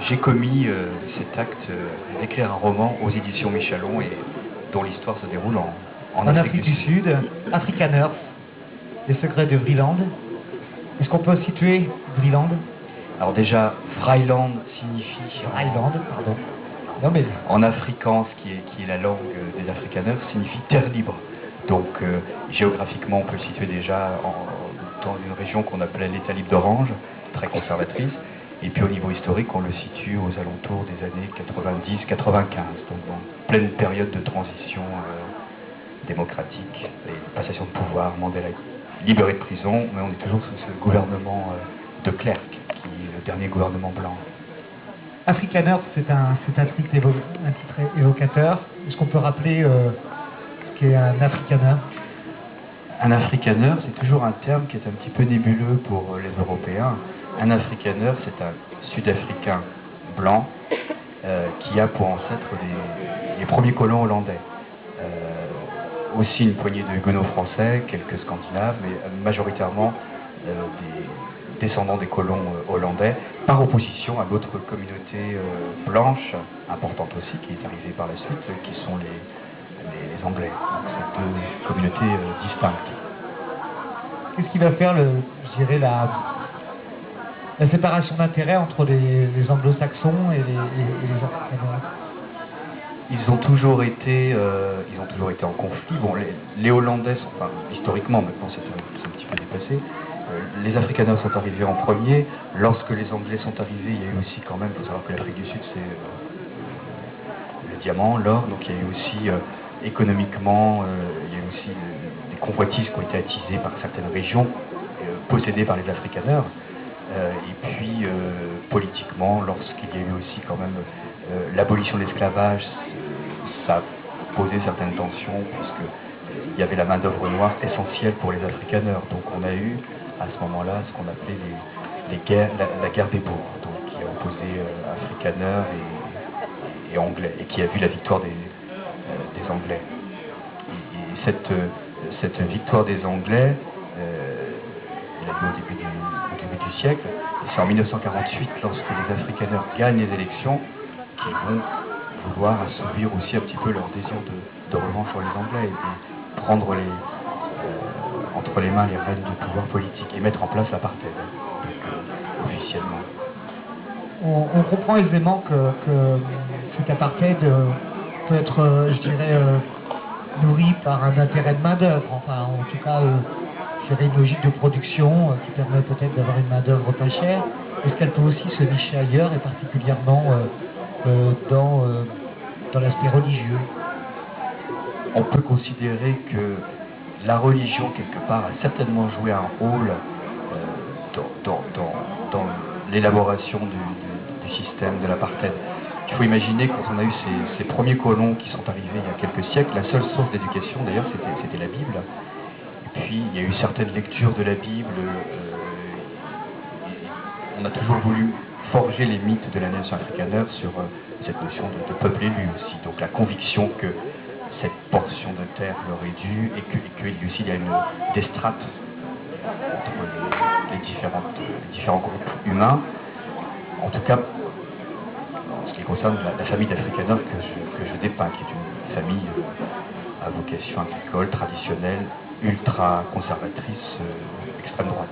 j'ai commis cet acte d'écrire un roman aux éditions Michalon et dont l'histoire se déroule en Afrique du Sud. Afrikaners, les secrets de Vreeland. Est-ce qu'on peut situer Vreeland? Alors déjà, Vrijland signifie... Vrijland, pardon. Non mais... En afrikaans, qui est la langue des Afrikaners, signifie terre libre. Donc géographiquement, on peut le situer déjà dans une région qu'on appelait l'État libre d'Orange, très conservatrice. Et puis au niveau historique, on le situe aux alentours des années 90-95, donc en pleine période de transition démocratique et de passation de pouvoir. Mandela libéré de prison, mais on est toujours sous ce gouvernement de Klerk, qui est le dernier gouvernement blanc. Afrikaners, c'est un titre évocateur. Est-ce qu'on peut rappeler ce qu'est un Afrikaner? Un Afrikaner, c'est toujours un terme qui est un petit peu nébuleux pour les Européens. Un Afrikaner, c'est un Sud-Africain blanc qui a pour ancêtre les premiers colons hollandais. Aussi une poignée de huguenots français, quelques Scandinaves, mais majoritairement des descendants des colons hollandais, par opposition à l'autre communauté blanche, importante aussi, qui est arrivée par la suite, qui sont les Anglais. Donc c'est deux communautés distinctes. Qu'est-ce qui va faire, je dirais, la séparation d'intérêts entre les anglo-saxons et les Afrikaners? Ils ont toujours été en conflit. Bon, les Hollandais sont, enfin, historiquement, maintenant c'est un petit peu dépassé. Les Afrikaners sont arrivés en premier. Lorsque les Anglais sont arrivés, il y a eu aussi quand même, il faut savoir que l'Afrique du Sud c'est le diamant, l'or, donc il y a eu aussi économiquement, il y a eu aussi des convoitises qui ont été attisées par certaines régions possédées par les Afrikaners. Et puis politiquement, lorsqu'il y a eu aussi quand même l'abolition de l'esclavage, ça a posé certaines tensions puisqu'il y avait la main d'œuvre noire essentielle pour les Afrikaners. Donc on a eu à ce moment-là ce qu'on appelait la guerre des bourgs, donc qui a opposé Afrikaners et Anglais, et qui a vu la victoire des Anglais. Et cette victoire des Anglais, elle a eu au début du siècle, et c'est en 1948, lorsque les Afrikaners gagnent les élections, qu'ils vont vouloir assouvir aussi un petit peu leur désir de revanche sur les Anglais et prendre entre les mains les rênes du pouvoir politique et mettre en place l'apartheid, officiellement. On comprend aisément que cet apartheid peut être, je dirais, nourri par un intérêt de main-d'œuvre, enfin en tout cas une logique de production qui permet peut-être d'avoir une main-d'œuvre pas chère. Est-ce qu'elle peut aussi se nicher ailleurs et particulièrement dans l'aspect religieux? On peut considérer que la religion, quelque part, a certainement joué un rôle dans l'élaboration du système de l'apartheid. Il faut imaginer que quand on a eu ces premiers colons qui sont arrivés il y a quelques siècles, la seule source d'éducation, d'ailleurs, c'était la Bible. Et puis, il y a eu certaines lectures de la Bible. On a toujours voulu forger les mythes de la nation afrikaner sur cette notion de peuple élu aussi. Donc la conviction que cette portion de terre leur est due et qu'il y a des strates entre les différents groupes humains. En tout cas, en ce qui concerne la famille d'Afrikaners que je dépeins, qui est une famille à vocation agricole, traditionnelle, ultra conservatrice, extrême droite.